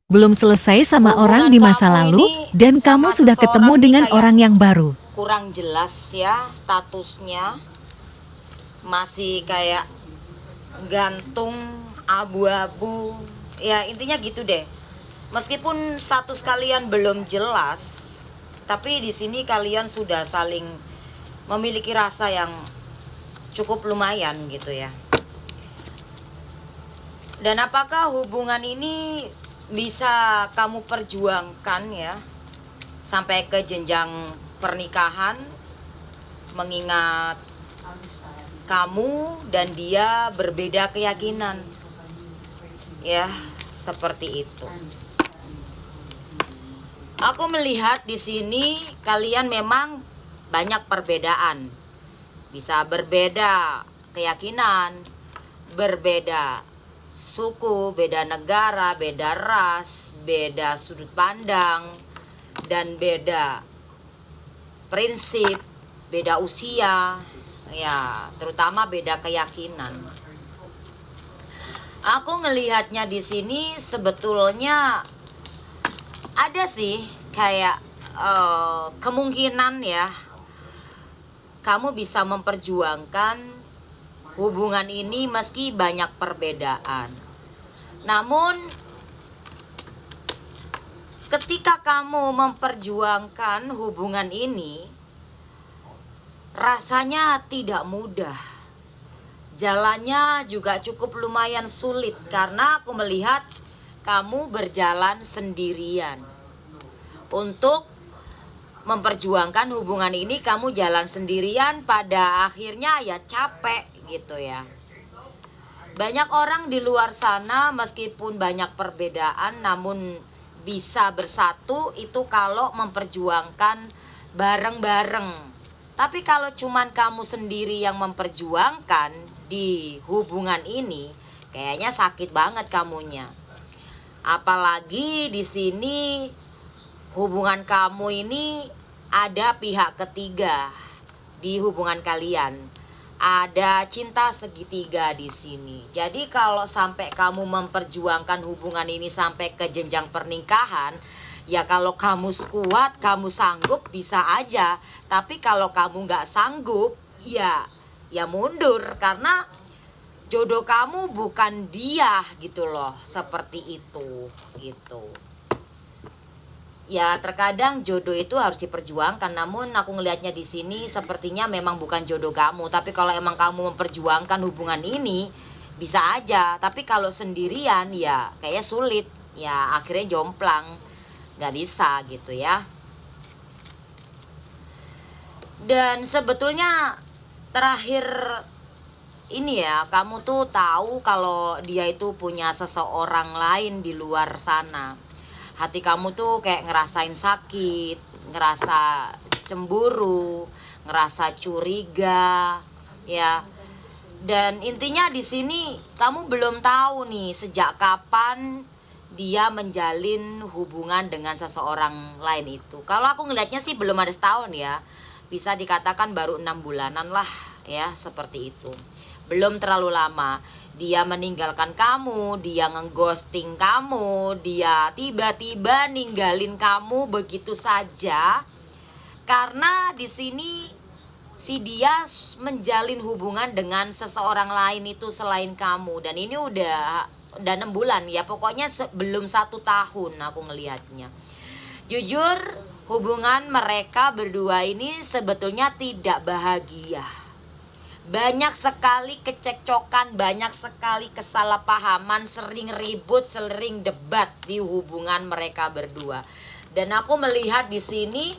belum selesai sama orang Hubungan di masa kamu lalu, ini dan kamu sama sudah ketemu seseorang nih dengan kayak orang yang baru. kurang jelas ya statusnya, masih kayak gantung, abu-abu. Ya intinya gitu deh. Meskipun status kalian belum jelas, tapi di sini kalian sudah saling memiliki rasa yang cukup lumayan gitu ya. Dan apakah hubungan ini bisa kamu perjuangkan ya sampai ke jenjang pernikahan, mengingat kamu dan dia berbeda keyakinan ya, seperti itu. Aku melihat di sini kalian memang banyak perbedaan, bisa berbeda keyakinan, berbeda suku, beda negara, beda ras, beda sudut pandang, dan beda prinsip, beda usia, ya terutama beda keyakinan. Aku ngelihatnya di sini sebetulnya ada sih kayak kemungkinan ya kamu bisa memperjuangkan hubungan ini meski banyak perbedaan. Namun ketika kamu memperjuangkan hubungan ini, rasanya tidak mudah. Jalannya juga cukup lumayan sulit karena aku melihat kamu berjalan sendirian. Untuk memperjuangkan hubungan ini kamu jalan sendirian, pada akhirnya ya capek gitu ya. Banyak orang di luar sana meskipun banyak perbedaan namun bisa bersatu itu kalau memperjuangkan bareng-bareng. Tapi kalau cuman kamu sendiri yang memperjuangkan di hubungan ini, kayaknya sakit banget kamunya. Apalagi di sini hubungan kamu ini ada pihak ketiga di hubungan kalian. Ada cinta segitiga di sini. Jadi kalau sampai kamu memperjuangkan hubungan ini sampai ke jenjang pernikahan, ya kalau kamu kuat, kamu sanggup bisa aja. Tapi kalau kamu nggak sanggup, ya mundur karena jodoh kamu bukan dia gitu loh, seperti itu gitu. Ya terkadang jodoh itu harus diperjuangkan, namun aku ngelihatnya di sini sepertinya memang bukan jodoh kamu. Tapi kalau emang kamu memperjuangkan hubungan ini bisa aja, tapi kalau sendirian ya kayaknya sulit, ya akhirnya jomplang, nggak bisa gitu ya. Dan sebetulnya terakhir ini ya, kamu tuh tahu kalau dia itu punya seseorang lain di luar sana. Hati kamu tuh kayak ngerasain sakit, ngerasa cemburu, ngerasa curiga, ya. Dan intinya di sini kamu belum tahu nih sejak kapan dia menjalin hubungan dengan seseorang lain itu. Kalau aku ngelihatnya sih belum ada setahun ya. Bisa dikatakan baru 6 bulanan lah ya, seperti itu. Belum terlalu lama. Dia meninggalkan kamu, dia ngeghosting kamu, dia tiba-tiba ninggalin kamu begitu saja. Karena di sini si dia menjalin hubungan dengan seseorang lain itu selain kamu. Dan ini udah 6 bulan ya, pokoknya belum 1 tahun aku ngelihatnya. Jujur hubungan mereka berdua ini sebetulnya tidak bahagia. Banyak sekali kecekcokan, banyak sekali kesalahpahaman, sering ribut, sering debat di hubungan mereka berdua. Dan aku melihat di sini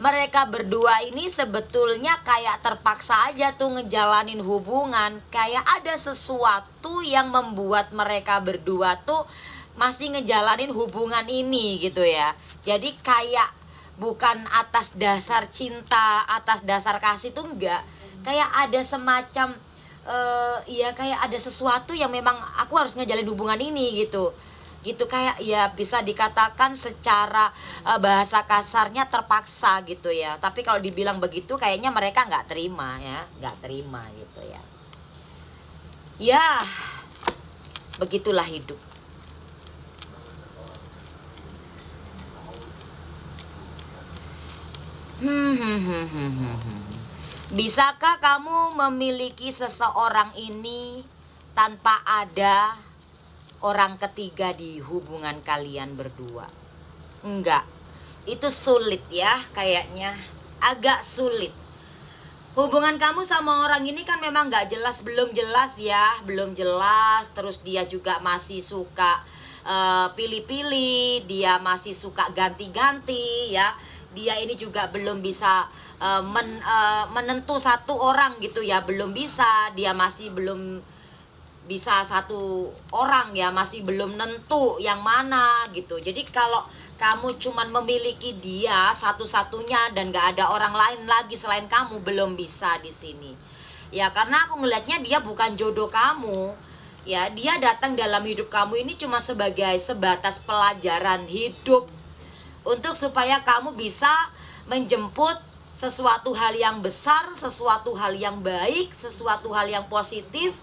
mereka berdua ini sebetulnya kayak terpaksa aja tuh ngejalanin hubungan. Kayak ada sesuatu yang membuat mereka berdua tuh masih ngejalanin hubungan ini gitu ya. Jadi kayak bukan atas dasar cinta, atas dasar kasih tuh enggak. Kayak ada semacam ya kayak ada sesuatu yang memang aku harus ngejalin hubungan ini gitu. Gitu kayak ya bisa dikatakan secara bahasa kasarnya terpaksa gitu ya. Tapi kalau dibilang begitu kayaknya mereka nggak terima ya, nggak terima gitu ya. Ya begitulah hidup. Hmm, hmm, hmm, hmm, hmm, hmm. Bisakah kamu memiliki seseorang ini tanpa ada orang ketiga di hubungan kalian berdua? Enggak. Itu sulit ya kayaknya. Agak sulit. Hubungan kamu sama orang ini kan memang gak jelas, belum jelas ya, belum jelas. Terus dia juga masih suka pilih-pilih, dia masih suka ganti-ganti ya. Dia ini juga belum bisa menentu satu orang gitu ya, belum bisa. Dia masih belum bisa satu orang ya, masih belum nentu yang mana gitu. Jadi kalau kamu cuman memiliki dia satu-satunya dan gak ada orang lain lagi selain kamu, belum bisa di sini. Ya karena aku ngelihatnya dia bukan jodoh kamu. Ya, dia datang dalam hidup kamu ini cuma sebagai sebatas pelajaran hidup untuk supaya kamu bisa menjemput sesuatu hal yang besar, sesuatu hal yang baik, sesuatu hal yang positif.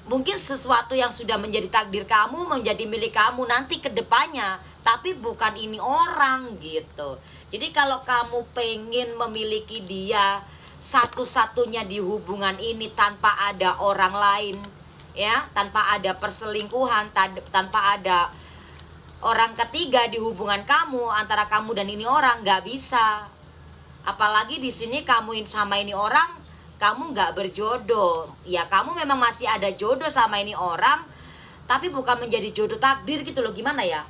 Mungkin sesuatu yang sudah menjadi takdir kamu, menjadi milik kamu nanti ke depannya, tapi bukan ini orang gitu. Jadi kalau kamu pengen memiliki dia satu-satunya di hubungan ini tanpa ada orang lain, ya, tanpa ada perselingkuhan, tanpa ada orang ketiga di hubungan kamu, antara kamu dan ini orang, nggak bisa. Apalagi di sini kamu sama ini orang, kamu nggak berjodoh. Ya kamu memang masih ada jodoh sama ini orang, tapi bukan menjadi jodoh takdir gitu loh. Gimana ya?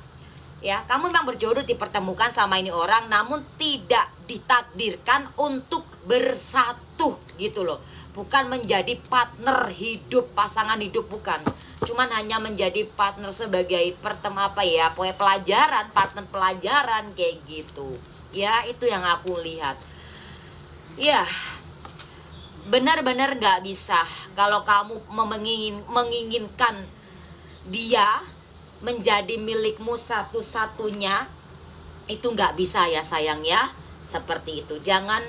Ya kamu memang berjodoh, dipertemukan sama ini orang, namun tidak ditakdirkan untuk bersatu gitu loh. Bukan menjadi partner hidup, pasangan hidup, bukan. Cuman hanya menjadi partner sebagai pelajaran, partner pelajaran kayak gitu. Ya itu yang aku lihat. Ya benar-benar gak bisa kalau kamu menginginkan dia menjadi milikmu satu-satunya. Itu gak bisa ya sayang ya. Seperti itu. Jangan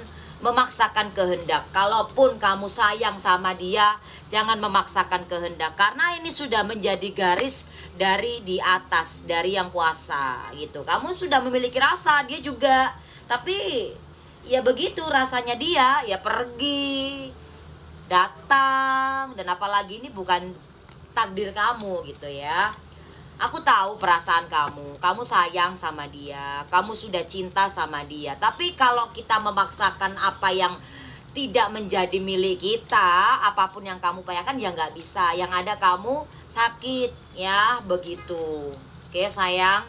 memaksakan kehendak. Kalaupun kamu sayang sama dia, jangan memaksakan kehendak, karena ini sudah menjadi garis dari di atas, dari yang kuasa gitu. Kamu sudah memiliki rasa, dia juga. Tapi ya begitu rasanya dia, ya pergi, datang, dan apalagi ini bukan takdir kamu gitu ya. Aku tahu perasaan kamu sayang sama dia, kamu sudah cinta sama dia. Tapi kalau kita memaksakan apa yang tidak menjadi milik kita, apapun yang kamu upayakan ya nggak bisa. Yang ada kamu sakit ya, begitu. Oke sayang.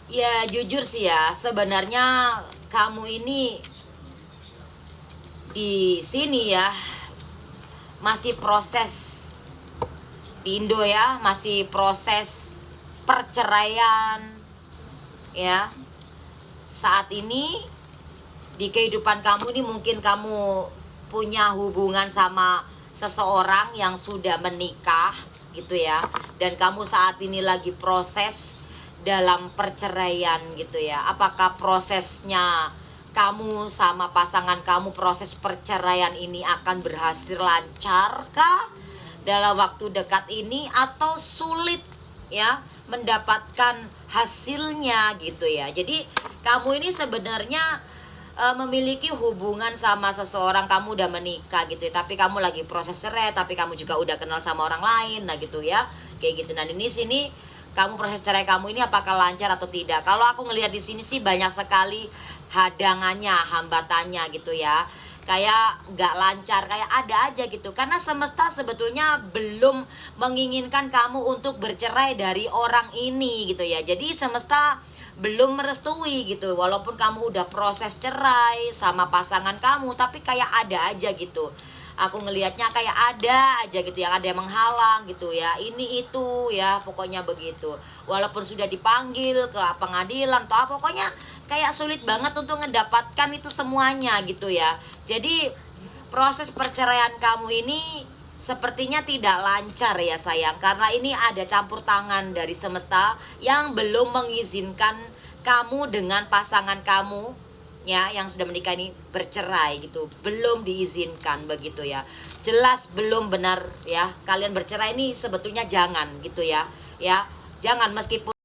Ya jujur sih ya, sebenarnya kamu ini di sini ya masih proses di Indo ya, masih proses perceraian ya. Saat ini di kehidupan kamu ini mungkin kamu punya hubungan sama seseorang yang sudah menikah gitu ya, dan kamu saat ini lagi proses dalam perceraian gitu ya. Apakah prosesnya kamu sama pasangan kamu, proses perceraian ini akan berhasil lancarkah dalam waktu dekat ini, atau sulit ya mendapatkan hasilnya gitu ya. Jadi kamu ini sebenarnya memiliki hubungan sama seseorang, kamu udah menikah gitu ya, tapi kamu lagi proses cerai, tapi kamu juga udah kenal sama orang lain, nah gitu ya, kayak gitu. Nah ini sini kamu proses cerai kamu ini apakah lancar atau tidak? Kalau aku ngelihat di sini sih banyak sekali hadangannya, hambatannya gitu ya. Kayak nggak lancar, kayak ada aja gitu. Karena semesta sebetulnya belum menginginkan kamu untuk bercerai dari orang ini gitu ya. Jadi semesta belum merestui gitu. Walaupun kamu udah proses cerai sama pasangan kamu, tapi kayak ada aja gitu. Aku ngelihatnya kayak ada aja gitu, yang ada yang menghalang gitu ya. Ini itu ya, pokoknya begitu. Walaupun sudah dipanggil ke pengadilan atau apa, pokoknya kayak sulit banget untuk mendapatkan itu semuanya gitu ya. Jadi proses perceraian kamu ini sepertinya tidak lancar ya sayang, karena ini ada campur tangan dari semesta yang belum mengizinkan kamu dengan pasangan kamu ya yang sudah menikah ini bercerai gitu. Belum diizinkan begitu ya. Jelas belum benar ya. Kalian bercerai ini sebetulnya jangan gitu ya. Ya, jangan, meskipun